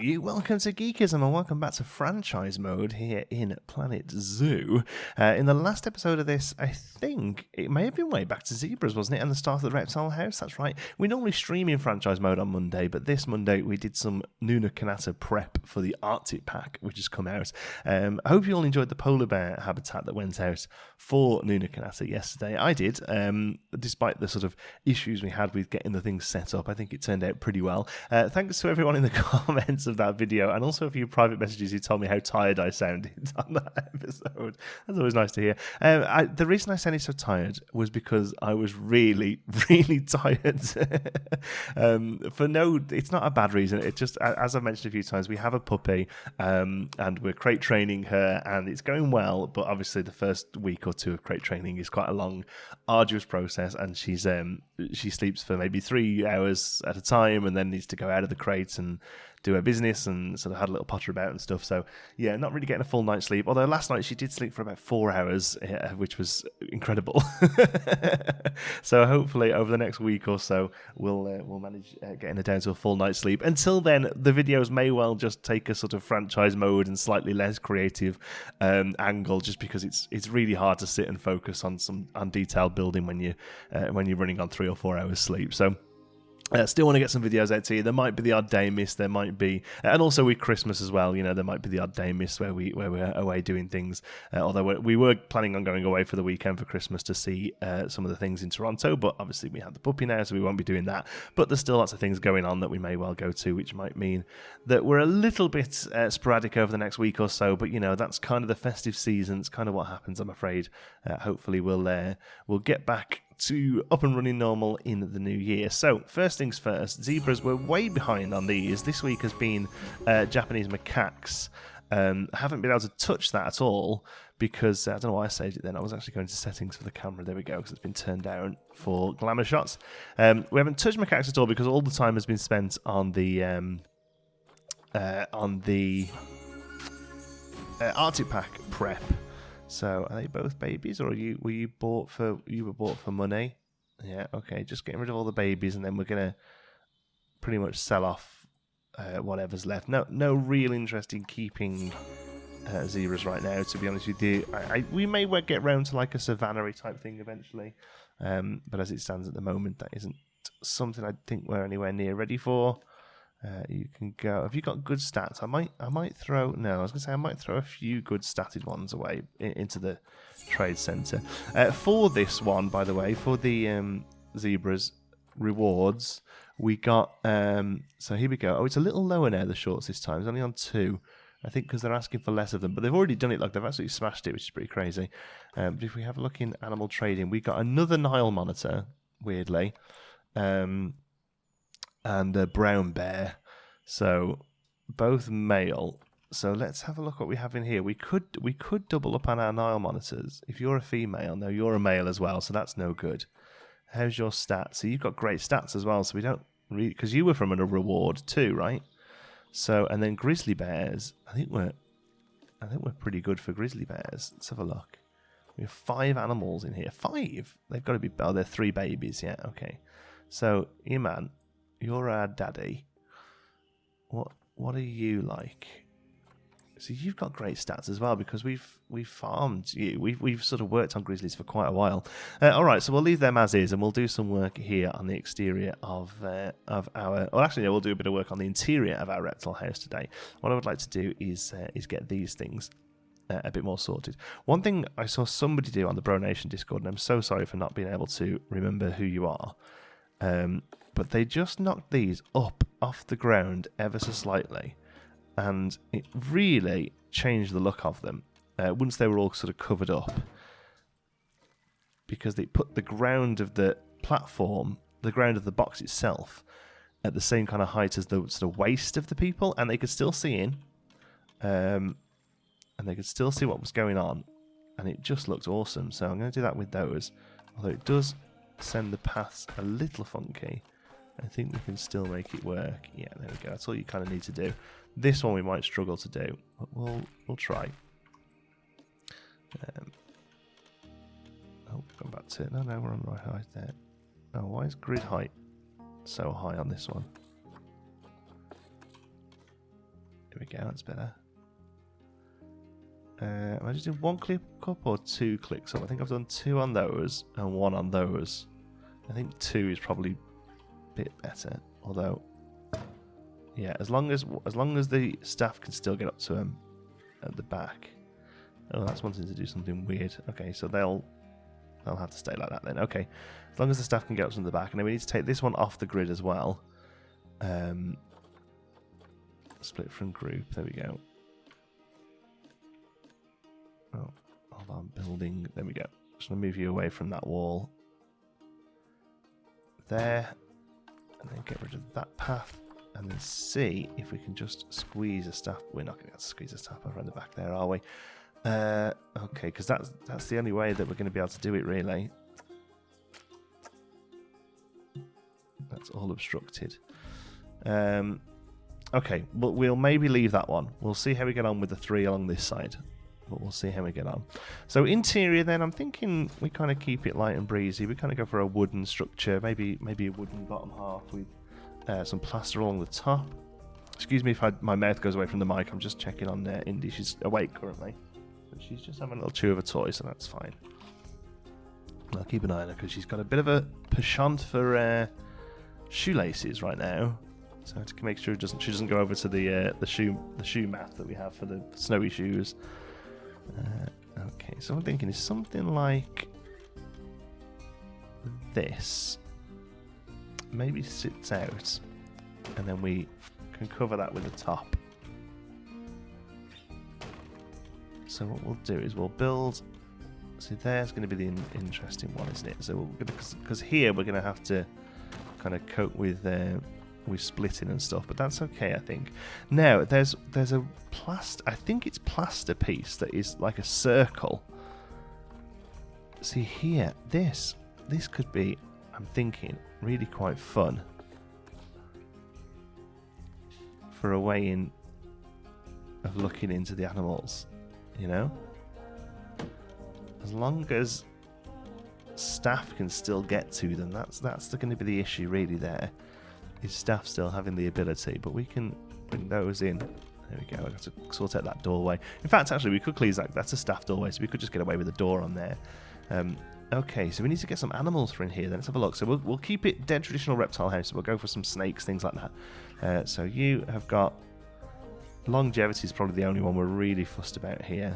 you, welcome to Geekism and welcome back to franchise mode here in Planet Zoo. In the last episode of this, I think it may have been way back to zebras, wasn't it? And the start of the reptile house, that's right. We normally stream in franchise mode on Monday, but this Monday we did some Nuna Kanata prep for the Arctic pack, which has come out. I hope you all enjoyed the polar bear habitat that went out for Nuna Kanata yesterday. I did, despite the sort of issues we had with getting the things set up. I think it turned out pretty well. Thanks to everyone in the comments of that video, and also a few private messages who told me how tired I sounded on that episode. That's always nice to hear. The reason I sounded so tired was because I was really, really tired. It's not a bad reason. It's just, as I've mentioned a few times, we have a puppy, and we're crate training her, and it's going well. But obviously, the first week or two of crate training is quite a long, arduous process, and she sleeps for maybe 3 hours at a time, and then needs to go out of the crate and do her business and sort of had a little potter about and stuff. So yeah, not really getting a full night's sleep. Although last night she did sleep for about 4 hours, which was incredible. So hopefully over the next week or so we'll manage getting her down to a full night's sleep. Until then, the videos may well just take a sort of franchise mode and slightly less creative angle, just because it's really hard to sit and focus on detailed building when you're running on 3 or 4 hours sleep. So still want to get some videos out to you. There might be the odd day miss. There might be, and also with Christmas as well. You know, there might be the odd day miss where we're away doing things. Although we were planning on going away for the weekend for Christmas to see some of the things in Toronto, but obviously we have the puppy now, so we won't be doing that. But there's still lots of things going on that we may well go to, which might mean that we're a little bit sporadic over the next week or so. But you know, that's kind of the festive season. It's kind of what happens, I'm afraid. Hopefully we'll get back to up and running normal in the new year. So first things first, zebras were way behind on these. This week has been Japanese macaques. Haven't been able to touch that at all because I don't know why I saved it then. I was actually going to settings for the camera. There we go, because it's been turned down for glamour shots. We haven't touched macaques at all because all the time has been spent on the Arctic pack prep. So are they both babies, or were you bought for money? Yeah, okay. Just getting rid of all the babies, and then we're gonna pretty much sell off whatever's left. No real interest in keeping zebras right now, to be honest with you. We may well get round to like a savannah-y type thing eventually, but as it stands at the moment, that isn't something I think we're anywhere near ready for. You can go. Have you got good stats? I might throw. No, I was going to say I might throw a few good statted ones away into the trade centre. For this one, by the way, for the zebras rewards, we got. So here we go. Oh, it's a little lower now. The shorts this time. It's only on 2. I think because they're asking for less of them, but they've already done it. Like they've absolutely smashed it, which is pretty crazy. But if we have a look in animal trading, we got another Nile monitor. Weirdly. And a brown bear, so both male. So let's have a look what we have in here. We could double up on our Nile monitors. If you're a female, no, you're a male as well, so that's no good. How's your stats? So you've got great stats as well. So we don't really, because you were from a reward too, right? So and then grizzly bears. I think we're pretty good for grizzly bears. Let's have a look. We have 5 animals in here. 5. They've got to be. Oh, they're 3 babies. Yeah. Okay. So man. You're our daddy. What are you like? So you've got great stats as well because we've farmed you. We've sort of worked on grizzlies for quite a while. All right, so we'll leave them as is, and we'll do some work here on the exterior of our. Well, actually, we'll do a bit of work on the interior of our reptile house today. What I would like to do is get these things a bit more sorted. One thing I saw somebody do on the Bro Nation Discord, and I'm so sorry for not being able to remember who you are. But they just knocked these up off the ground ever so slightly, and it really changed the look of them once they were all sort of covered up, because they put the ground of the platform, the ground of the box itself, at the same kind of height as the sort of waist of the people, and they could still see in, and they could still see what was going on, and it just looked awesome. So I'm going to do that with those, although it does send the paths a little funky. I think we can still make it work. Yeah, there we go. That's all you kind of need to do. This one we might struggle to do, but we'll try. Oh, we've gone back to it. No, we're on the right height there. Oh, why is grid height so high on this one? go. That's better. Am I just doing one click up or 2 clicks up? I think I've done 2 on those and 1 on those. I think 2 is probably a bit better. Although, yeah, as long as the staff can still get up to him at the back. Oh, that's wanting to do something weird. Okay, so they'll have to stay like that then. Okay, as long as the staff can get up to the back, and then we need to take this one off the grid as well. Split from group. There we go. Oh, hold on, building. There we go. Just gonna move you away from that wall. There, and then get rid of that path, and then see if we can just squeeze a staff. We're not going to be able to squeeze a staff around the back there, are we? Okay, because that's the only way that we're going to be able to do it, really. That's all obstructed. Okay, but we'll maybe leave that one. We'll see how we get on with the 3 along this side. But we'll see how we get on. So interior then, I'm thinking we kind of keep it light and breezy. We kind of go for a wooden structure, maybe a wooden bottom half with some plaster along the top. Excuse me if my mouth goes away from the mic. I'm just checking on Indy. She's awake currently. But she's just having a little chew of a toy, so that's fine. I'll keep an eye on her because she's got a bit of a penchant for shoelaces right now. So I have to make sure she doesn't go over to the shoe mat that we have for the snowy shoes. Okay, so I'm thinking it's something like this. Maybe sits out, and then we can cover that with the top. So what we'll do is we'll build. See, there's going to be the interesting one, isn't it? So we're going to, because here we're going to have to kind of cope with splitting and stuff, but that's okay, I think. Now there's a plaster. I think it's plaster piece that is like a circle. See here, this could be, I'm thinking, really quite fun for a way in of looking into the animals, you know? As long as staff can still get to them, that's going to be the issue really there, is staff still having the ability, but we can bring those in. There we go, I have to sort out that doorway. In fact, actually, we could clean that. That's a staff doorway, so we could just get away with the door on there. Okay, so we need to get some animals for in here then. Let's have a look. So we'll keep it dead traditional reptile house. So we'll go for some snakes, things like that. So you have got... Longevity is probably the only one we're really fussed about here.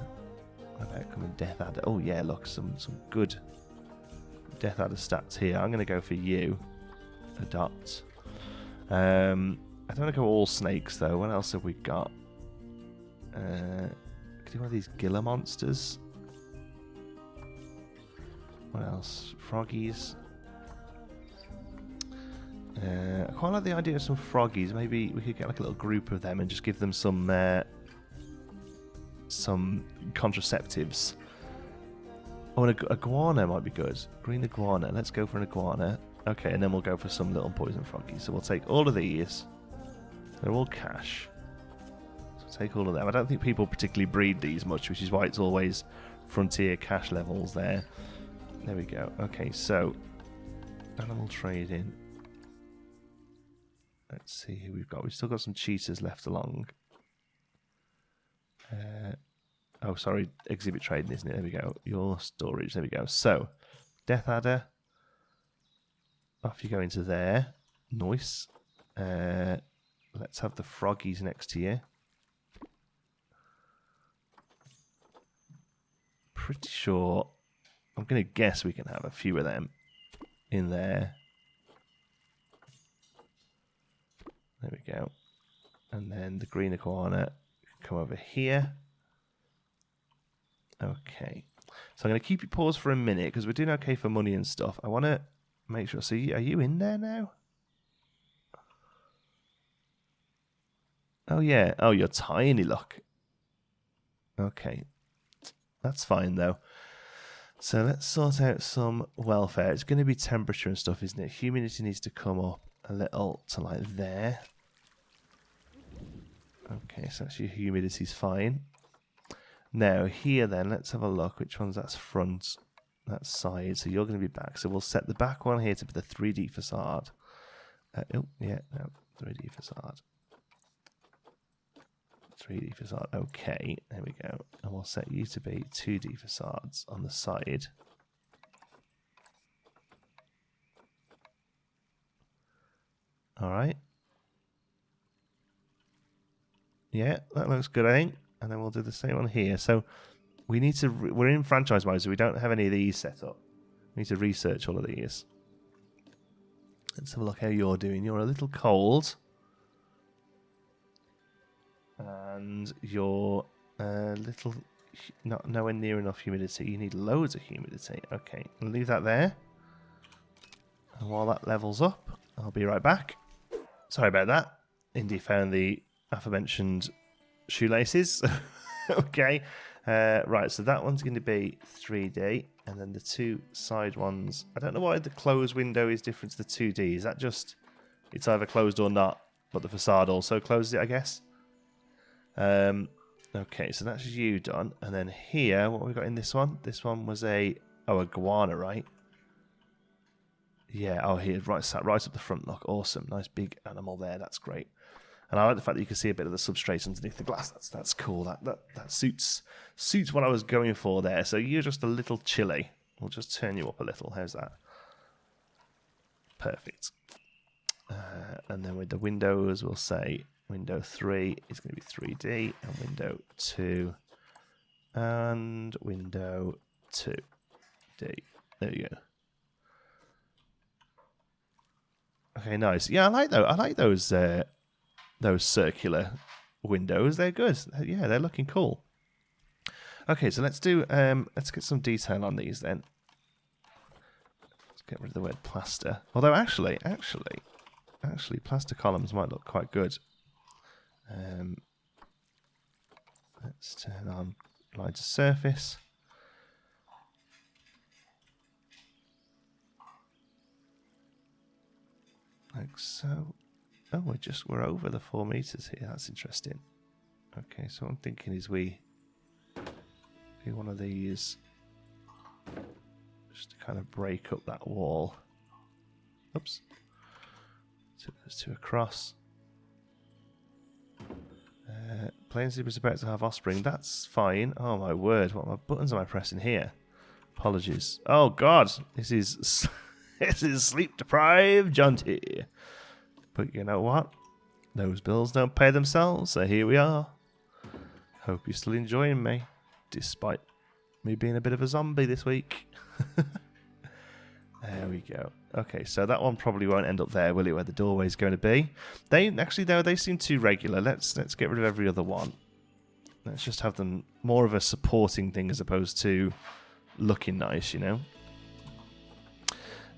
What about coming Death Adder? Oh yeah, look, some good Death Adder stats here. I'm going to go for you. Adopt. I don't want to go all snakes though. What else have we got? Could do one of these Gila monsters. What else? Froggies. I quite like the idea of some froggies. Maybe we could get like a little group of them and just give them some contraceptives. Oh, an iguana might be good. Green iguana. Let's go for an iguana. Okay, and then we'll go for some little poison froggies. So we'll take all of these. They're all cash. So take all of them. I don't think people particularly breed these much, which is why it's always frontier cash levels there. There we go. Okay, so animal trading. Let's see who we've got. We've still got some cheetahs left along. Oh, sorry, exhibit trading, isn't it? There we go. Your storage. There we go. So, Death Adder. Off you go into there. Nice. Let's have the froggies next to you. Pretty sure. I'm going to guess we can have a few of them in there. There we go. And then the green iguana can come over here. Okay. So I'm going to keep it paused for a minute because we're doing okay for money and stuff. I want to make sure. So are you in there now? Oh, yeah. Oh, you're tiny, look. Okay. That's fine, though. So let's sort out some welfare. It's going to be temperature and stuff, isn't it? Humidity needs to come up a little to like there. Okay, so actually humidity's fine. Now here then, let's have a look. Which one's that's front, that's side. So you're going to be back. So we'll set the back one here to be the 3D facade. Oh, yeah, no, 3D facade. 3D facade. Okay, there we go. And we'll set you to be 2D facades on the side. All right. Yeah, that looks good, I think. And then we'll do the same on here. So we need to, we're in franchise mode, so we don't have any of these set up. We need to research all of these. Let's have a look how you're doing. You're a little cold. And you're a little, not nowhere near enough humidity. You need loads of humidity. Okay, I'll leave that there. And while that levels up, I'll be right back. Sorry about that. Indy found the aforementioned shoelaces. Okay. Right, so that one's going to be 3D. And then the two side ones. I don't know why the closed window is different to the 2D. Is that just, it's either closed or not, but the facade also closes it, I guess? Okay, so that's you done. And then here, what have we got in this one? This one was a iguana, right? Yeah, oh, here, right up the front. Look, awesome. Nice big animal there. That's great. And I like the fact that you can see a bit of the substrate underneath the glass. That's cool. That suits what I was going for there. So you're just a little chilly. We'll just turn you up a little. How's that? Perfect. And then with the windows, we'll say window 3 is going to be 3D, and window 2 and window 2D. There you go. Okay, nice. Yeah, I like those circular windows. They're good. Yeah, they're looking cool. Okay, so let's get some detail on these then. Let's get rid of the word plaster. Although actually, plaster columns might look quite good. Let's turn on line to surface. Like so. Oh, we're over the 4 meters here. That's interesting. Okay, so what I'm thinking is we do one of these just to kind of break up that wall. Oops. So those two across. Plane Super is about to have offspring. That's fine. Oh my word! What buttons am I pressing here? Apologies. Oh God, this is sleep deprived Jonty. But you know what? Those bills don't pay themselves, so here we are. Hope you're still enjoying me, despite me being a bit of a zombie this week. There we go. Okay, so that one probably won't end up there, will it, where the doorway's going to be? They seem too regular. Let's get rid of every other one. Let's just have them more of a supporting thing as opposed to looking nice, you know?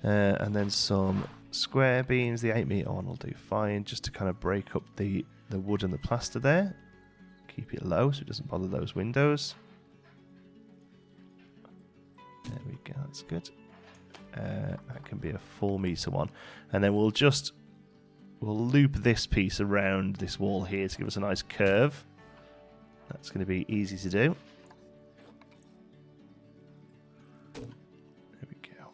And then some square beams. The 8 meter one will do fine, just to kind of break up the wood and the plaster there. Keep it low so it doesn't bother those windows. There we go, that's good. That can be a 4 meter one. And then we'll loop this piece around this wall here to give us a nice curve. That's going to be easy to do. There we go.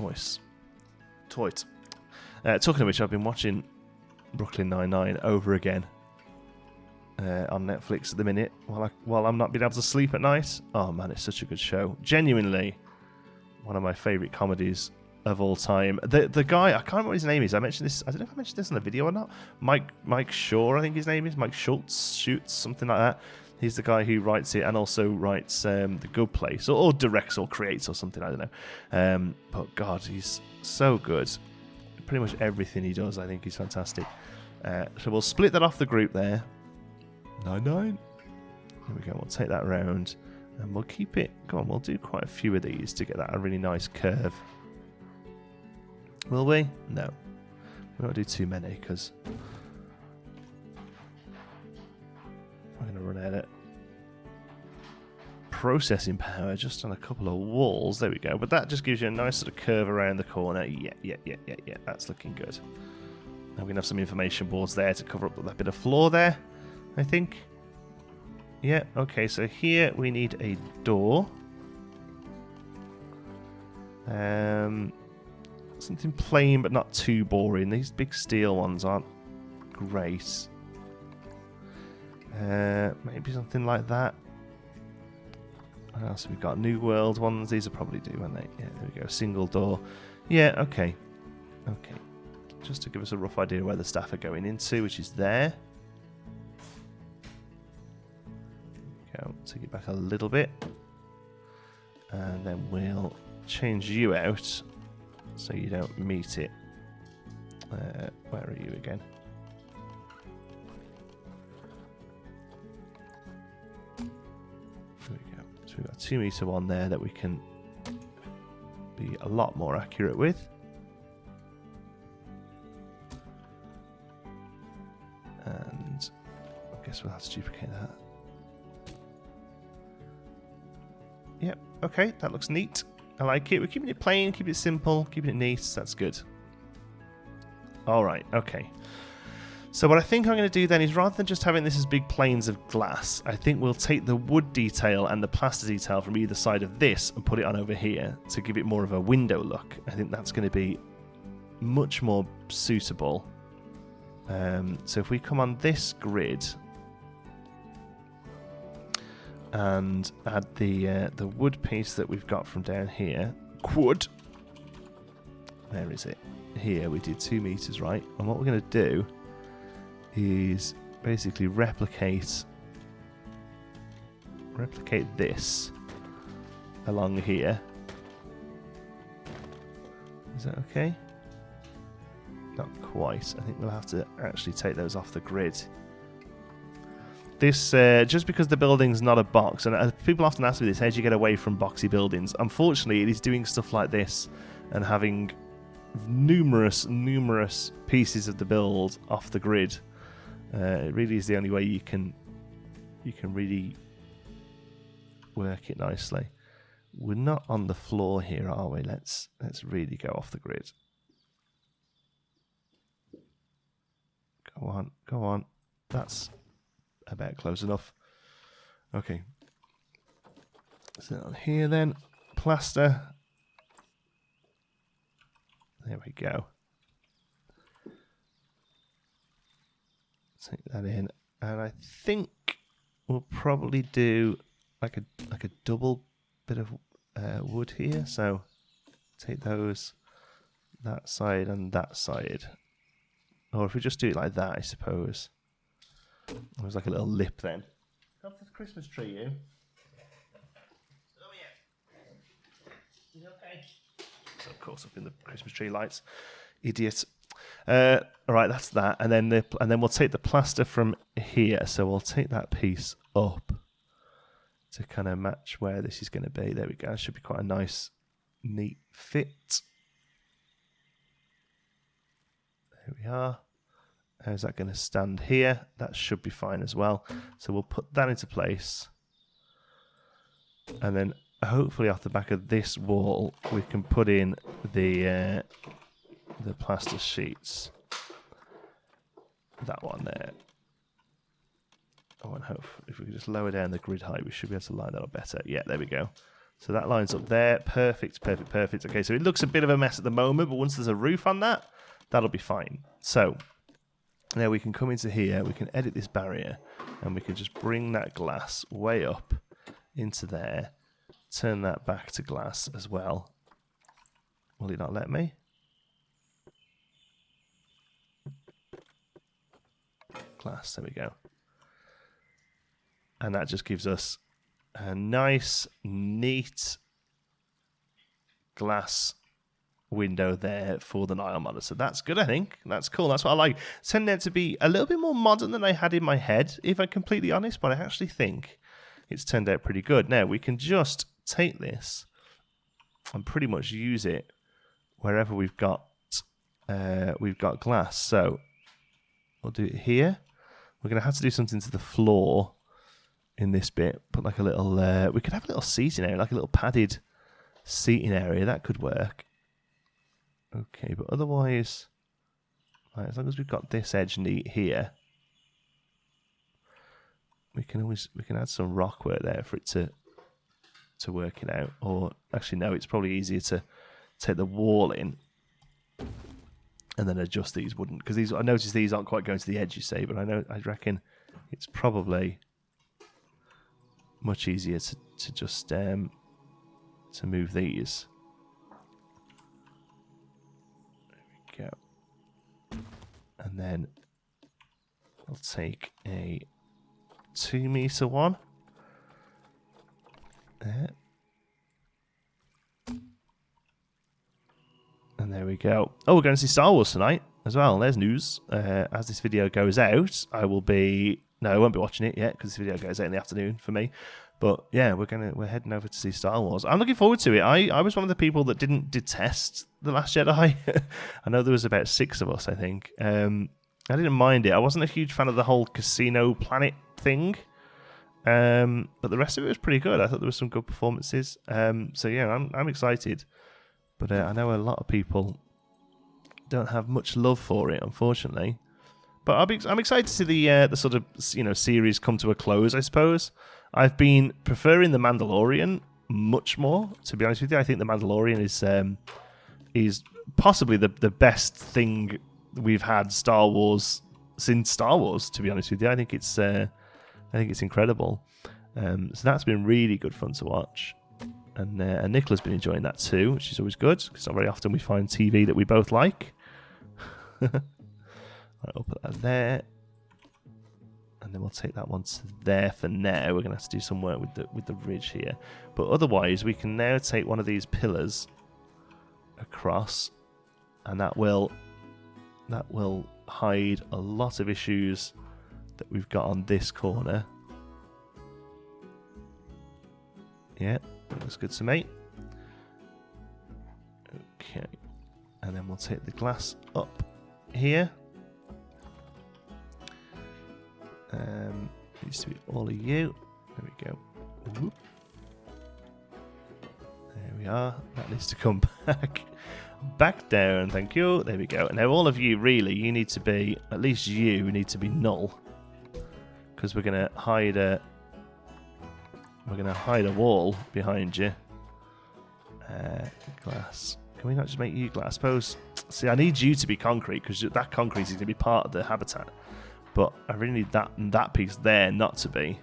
Nice. Toit. Talking of which, I've been watching Brooklyn Nine-Nine over again on Netflix at the minute while I'm not being able to sleep at night. Oh man, it's such a good show. Genuinely one of my favourite comedies of all time. The guy, I can't remember what his name is. I mentioned this. I don't know if I mentioned this in the video or not. Mike Shaw, I think his name is. Mike Schultz, something like that. He's the guy who writes it and also writes The Good Place, or directs or creates or something. I don't know. But God, he's so good. Pretty much everything he does, I think he's fantastic. So we'll split that off the group there. 9-9. Here we go. We'll take that round and we'll keep it. Go on, we'll do quite a few of these to get that a really nice curve. Will we? No. We won't do too many because we're going to run out of processing power just on a couple of walls. There we go. But that just gives you a nice sort of curve around the corner. Yeah. That's looking good. Now we're going to have some information boards there to cover up that bit of floor there, I think. Yeah, okay, so here we need a door. Something plain but not too boring. These big steel ones aren't great. Maybe something like that. What else have we got? New world ones. These will probably do, won't they? Yeah, there we go. Single door. Yeah, okay. Okay. Just to give us a rough idea where the staff are going into, which is there. Go, take it back a little bit. And then we'll change you out so you don't meet it. Where are you again? There we go. So we've got a 2 meter one there that we can be a lot more accurate with. And I guess we'll have to duplicate that. Yep, okay, that looks neat. I like it. We're keeping it plain, keeping it simple, keeping it neat. That's good. Alright, okay. So what I think I'm going to do then is, rather than just having this as big planes of glass, I think we'll take the wood detail and the plaster detail from either side of this and put it on over here to give it more of a window look. I think that's going to be much more suitable. So if we come on this grid and add the wood piece that we've got from down here, wood. Where is it? Here we did 2 meters, right? And what we're going to do is basically replicate this along here. Is that okay? Not quite. I think we'll have to actually take those off the grid. This, just because the building's not a box, and people often ask me this, how do you get away from boxy buildings? Unfortunately, it is doing stuff like this and having numerous pieces of the build off the grid. It really is the only way you can really work it nicely. We're not on the floor here, are we? Let's really go off the grid. Go on. That's about close enough. Okay. So on here then, plaster. There we go. Take that in, and I think we'll probably do like a double bit of wood here. So take those, that side and that side, or if we just do it like that, I suppose. There's like a little lip then. Come for the Christmas tree, you. Oh yeah. You okay? So of course up in the Christmas tree lights, idiot. All right, that's that, and then we'll take the plaster from here. So we'll take that piece up to kind of match where this is going to be. There we go. It should be quite a nice, neat fit. There we are. How's that going to stand here? That should be fine as well. So we'll put that into place, and then hopefully off the back of this wall we can put in the plaster sheets. That one there. Oh, and hope if we could just lower down the grid height, we should be able to line that up better. Yeah, there we go. So that lines up there. Perfect. Okay, so it looks a bit of a mess at the moment, but once there's a roof on that, that'll be fine. So now we can come into here, we can edit this barrier, and we can just bring that glass way up into there, turn that back to glass as well. Will it not let me? Glass, there we go. And that just gives us a nice, neat glass window there for the Nile monitor. So that's good, I think. That's cool. That's what I like. It's turned out to be a little bit more modern than I had in my head, if I'm completely honest, but I actually think it's turned out pretty good. Now, we can just take this and pretty much use it wherever we've got glass. So we'll do it here. We're going to have to do something to the floor in this bit. Put like a little, we could have a little seating area, like a little padded seating area. That could work. Okay, but otherwise, right, as long as we've got this edge neat here, we can add some rock work there for it to work it out. Or actually, no, it's probably easier to take the wall in and then adjust these wouldn't, because these, I noticed these aren't quite going to the edge, you say, but I reckon it's probably much easier to just to move these. There we go. And then I'll take a 2 meter one. There. And there we go. Oh, we're going to see Star Wars tonight as well. There's news. As this video goes out, I will be... No, I won't be watching it yet because this video goes out in the afternoon for me. But yeah, we're heading over to see Star Wars. I'm looking forward to it. I was one of the people that didn't detest The Last Jedi. I know there was about 6 of us, I think. I didn't mind it. I wasn't a huge fan of the whole casino planet thing. But the rest of it was pretty good. I thought there were some good performances. So yeah, I'm excited. But I know a lot of people don't have much love for it, unfortunately. But I'm excited to see the sort of series come to a close, I suppose. I've been preferring The Mandalorian much more, to be honest with you. I think The Mandalorian is possibly the best thing we've had Star Wars since Star Wars, to be honest with you. I think it's incredible. So that's been really good fun to watch. And Nicola's been enjoying that too, which is always good, because not very often we find TV that we both like. I'll put that there. And then we'll take that one to there for now. We're going to have to do some work with the ridge here. But otherwise, we can now take one of these pillars across, and that will hide a lot of issues that we've got on this corner. Yeah, that looks good to me. Okay, and then we'll take the glass up here. Needs to be all of you. There we go. Whoop. There we are. That needs to come back down. Thank you. There we go. Now all of you, really, you need to be, at least you need to be null, because we're gonna hide a wall behind you. Glass. Can we not just make you glass? I suppose. See, I need you to be concrete, because that concrete is going to be part of the habitat. But I really need that piece there not to be.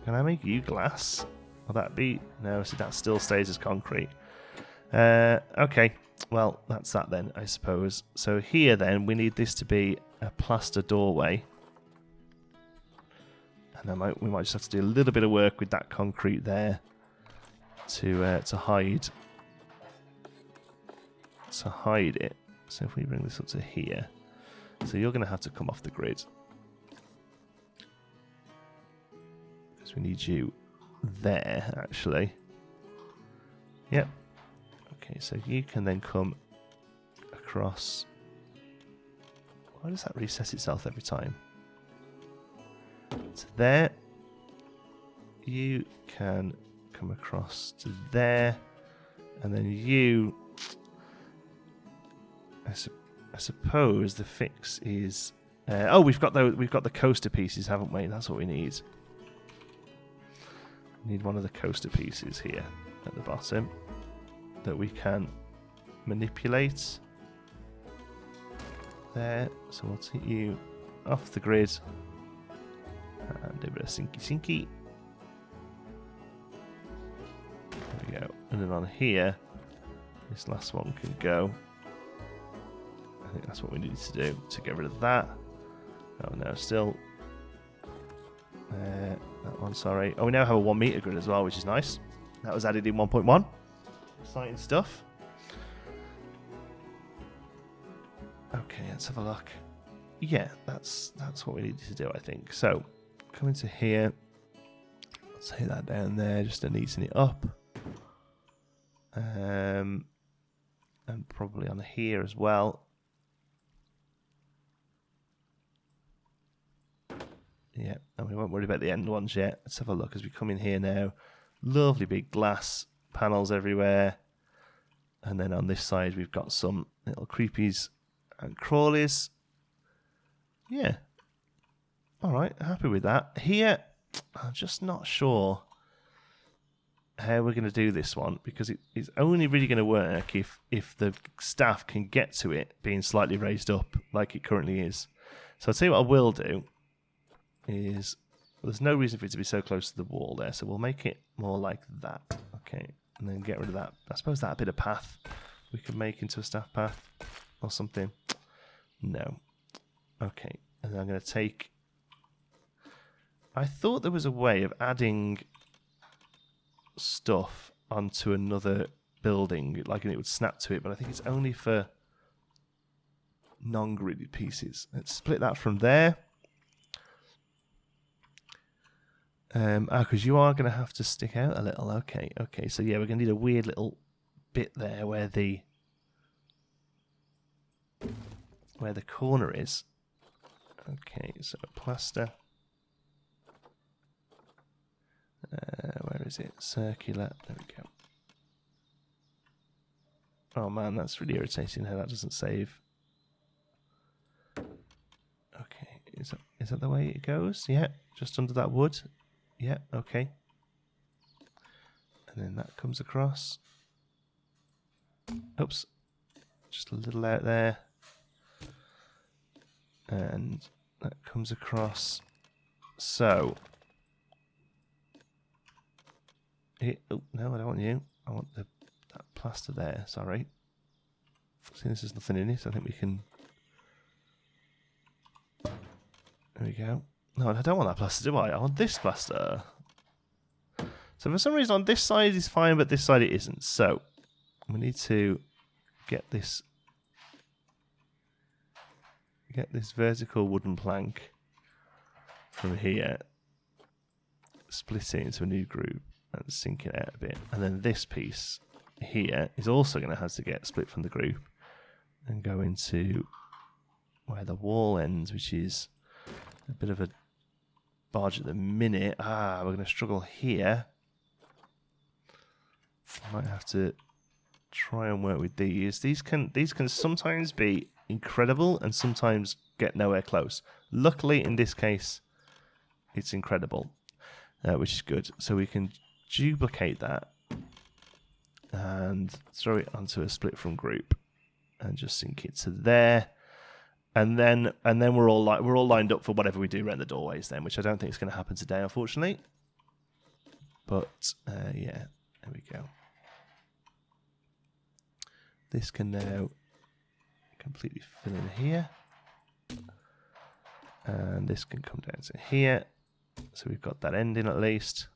Can I make you glass? Will that be... No, see, that still stays as concrete. Okay, well, that's that then, I suppose. So here then, we need this to be a plaster doorway. And we might just have to do a little bit of work with that concrete there to hide it. So if we bring this up to here, so you're going to have to come off the grid, because we need you there actually. Yep. Okay, so you can then come across. Why does that reset itself every time? To there. You can come across to there, and then you. I suppose the fix is. Oh, we've got the coaster pieces, haven't we? That's what we need. We need one of the coaster pieces here at the bottom that we can manipulate. There. So we'll take you off the grid and do a bit of sinky. There we go. And then on here, this last one can go. I think that's what we needed to do to get rid of that. Oh no, still. That one, sorry. Oh, we now have a 1 meter grid as well, which is nice. That was added in 1.1. Exciting stuff. Okay, let's have a look. Yeah, that's what we needed to do, I think. So, come into here. Let's take that down there just to neaten it up. And probably on here as well. Yeah, and we won't worry about the end ones yet. Let's have a look as we come in here now. Lovely big glass panels everywhere. And then on this side we've got some little creepies and crawlies. Yeah. Alright, happy with that. Here, I'm just not sure how we're going to do this one, because it's only really going to work if the staff can get to it being slightly raised up like it currently is. So I'll tell you what I will do is, there's no reason for it to be so close to the wall there, so we'll make it more like that. Okay, and then get rid of that. I suppose that bit of path we could make into a staff path or something. No. Okay, and then I'm going to take... I thought there was a way of adding stuff onto another building, like it would snap to it, but I think it's only for non-gridded pieces. Let's split that from there. Because you are going to have to stick out a little. Okay, so yeah, we're going to need a weird little bit there where the corner is. Okay, so plaster. Where is it? Circular. There we go. Oh man, that's really irritating how that doesn't save. Okay, is that the way it goes? Yeah, just under that wood. Yeah, okay. And then that comes across. Oops. Just a little out there. And that comes across. So... oh, no, I don't want you. I want that plaster there, sorry. Since there's nothing in it, I think we can... There we go. No, I don't want that plaster, do I? I want this plaster. So for some reason on this side is fine, but this side it isn't. So we need to get this vertical wooden plank from here, split it into a new group and sink it out a bit. And then this piece here is also going to have to get split from the group and go into where the wall ends, which is a bit of a barge at the minute. We're going to struggle here. Might have to try and work with these. These can sometimes be incredible and sometimes get nowhere close. Luckily, in this case, it's incredible, which is good. So we can duplicate that and throw it onto a split from group and just sink it to there. And then we're all lined up for whatever we do around the doorways then, which I don't think is going to happen today, unfortunately. But yeah, there we go. This can now completely fill in here, and this can come down to here. So we've got that ending at least.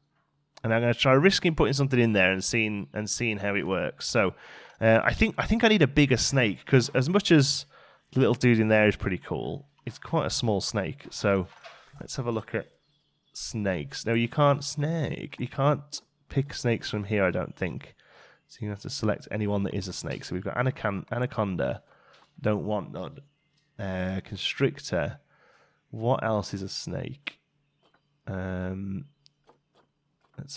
And I'm going to try risking putting something in there and seeing how it works. So I think I need a bigger snake, because as much as the little dude in there is pretty cool, it's quite a small snake. So let's have a look at snakes. No, you can't pick snakes from here, I don't think. So you have to select anyone that is a snake. So we've got anaconda, don't want none. Constrictor. What else is a snake? Let's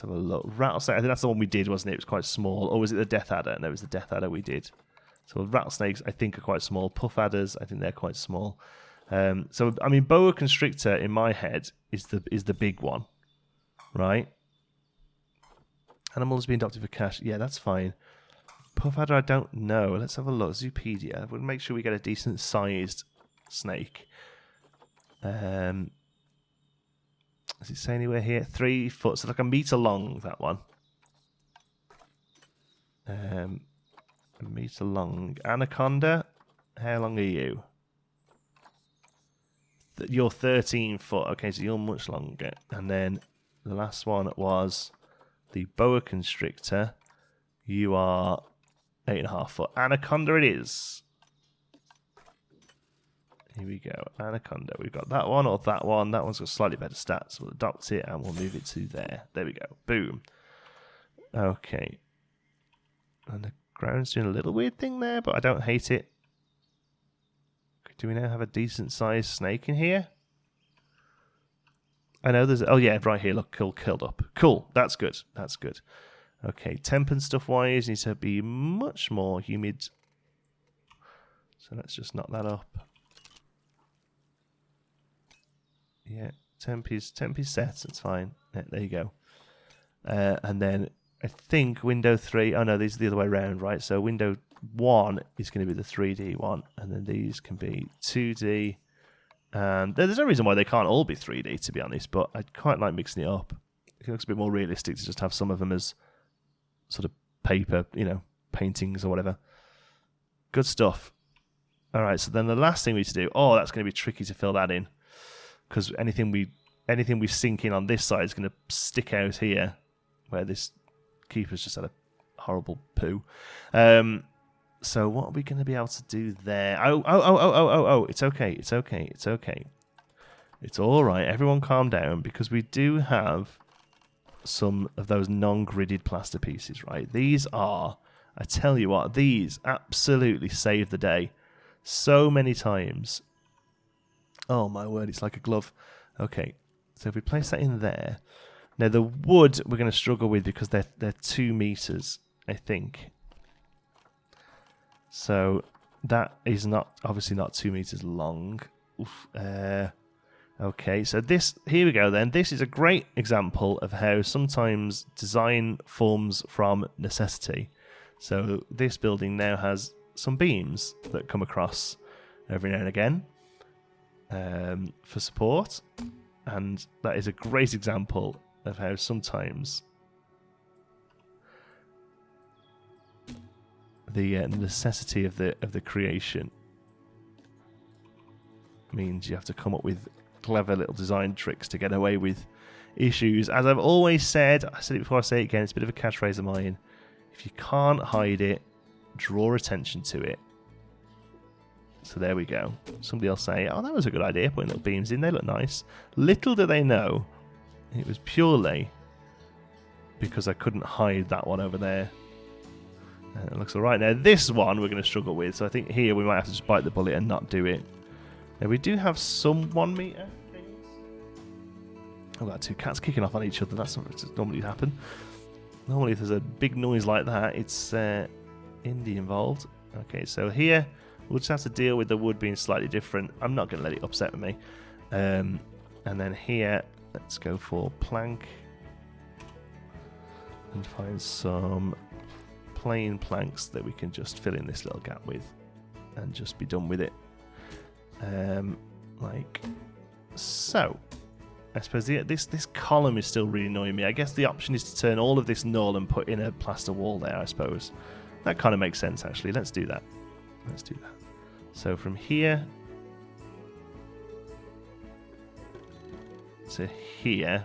have a look. Rattlesnake, I think that's the one we did, wasn't it? It was quite small. Or was it the death adder? No, it was the death adder we did. So rattlesnakes, I think, are quite small. Puff adders, I think they're quite small. So I mean, boa constrictor in my head is the big one, right? Animals being adopted for cash. Yeah, that's fine. Puff adder, I don't know. Let's have a look. Zoopedia. We'll make sure we get a decent sized snake. Does it say anywhere here? 3 foot, so like a meter long, that one. A meter long. Anaconda, how long are you? You're 13 foot. Okay, so you're much longer. And then the last one was the boa constrictor. You are 8.5 foot. Anaconda it is. Here we go. Anaconda. We've got that one or that one. That one's got slightly better stats. We'll adopt it and we'll move it to there. There we go. Boom. Okay. And the ground's doing a little weird thing there, but I don't hate it. Do we now have a decent sized snake in here? I know there's... Oh, yeah, right here. Look, curled up. Cool. That's good. That's good. Okay. Temp and stuff wise needs to be much more humid. So let's just knock that up. Yeah. Temp is set. It's fine. Yeah, there you go. And then I think window 3, oh no, these are the other way around, right? So window 1 is going to be the 3D one, and then these can be 2D. And there's no reason why they can't all be 3D, to be honest, but I quite like mixing it up. It looks a bit more realistic to just have some of them as sort of paper, you know, paintings or whatever. Good stuff. All right, so then the last thing we need to do, oh, that's going to be tricky to fill that in, because anything we sink in on this side is going to stick out here, where this keeper's just had a horrible poo. So what are we going to be able to do there? Oh, it's okay. It's all right. Everyone calm down, because we do have some of those non-gridded plaster pieces, right? These are, I tell you what, these absolutely save the day so many times. Oh my word, it's like a glove. Okay, so if we place that in there. Now the wood we're going to struggle with because they're 2 meters, I think. So that is not obviously not 2 meters long. Oof, okay, so here we go then. This is a great example of how sometimes design forms from necessity. So this building now has some beams that come across every now and again for support. And that is a great example of how sometimes the necessity of the creation means you have to come up with clever little design tricks to get away with issues. As I've always said, I said it before, I say it again, it's a bit of a catchphrase of mine. If you can't hide it, draw attention to it. So there we go. Somebody else say, oh, that was a good idea, putting little beams in, they look nice. Little do they know, it was purely because I couldn't hide that one over there. It looks alright. Now this one we're going to struggle with, so I think here we might have to just bite the bullet and not do it. Now we do have some 1 meter things. I've got 2 cats kicking off on each other, that's not normally happen. Normally if there's a big noise like that, it's indie involved. Okay, so here we'll just have to deal with the wood being slightly different. I'm not going to let it upset me. And then here, let's go for plank. And find some plain planks that we can just fill in this little gap with. And just be done with it. Like so. I suppose this column is still really annoying me. I guess the option is to turn all of this null and put in a plaster wall there, I suppose. That kind of makes sense, actually. Let's do that. Let's do that. So from here to here,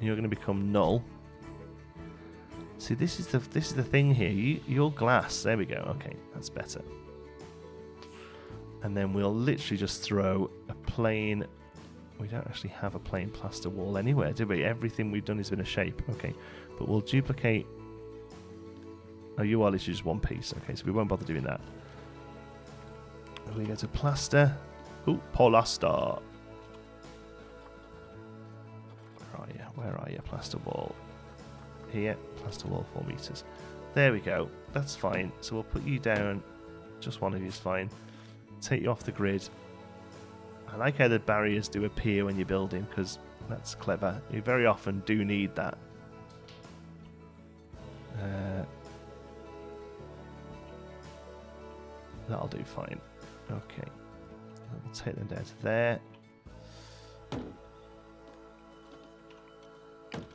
you're going to become null. See, this is the thing here. You're glass. There we go. Okay, that's better. And then we'll literally just throw a plain. We don't actually have a plain plaster wall anywhere, do we? Everything we've done is in a shape. Okay, but we'll duplicate. Oh, you are literally just one piece. Okay, so we won't bother doing that. We go to plaster. Ooh, plaster. Where are you? Plaster wall. Here, plaster wall 4 meters. There we go. That's fine. So we'll put you down. Just one of you is fine. Take you off the grid. I like how the barriers do appear when you're building, because that's clever. You very often do need that. That'll do fine. Okay. We'll take them down to there.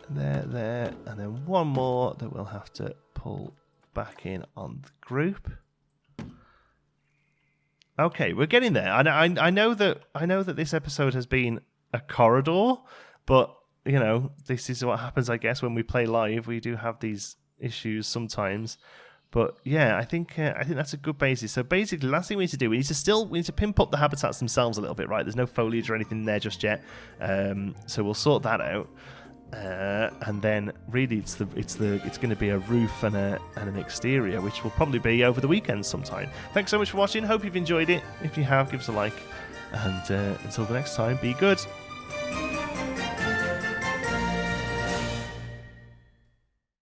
There, and then one more that we'll have to pull back in on the group. Okay, we're getting there. I know that this episode has been a corridor, but you know, this is what happens, I guess, when we play live. We do have these issues sometimes. But yeah, I think that's a good basis. So basically, the last thing we need to do, we need to pimp up the habitats themselves a little bit, right? There's no foliage or anything there just yet, so we'll sort that out. And then really it's going to be a roof and an exterior, which will probably be over the weekend sometime. Thanks so much for watching. Hope you've enjoyed it. If you have, give us a like, and until the next time, be good.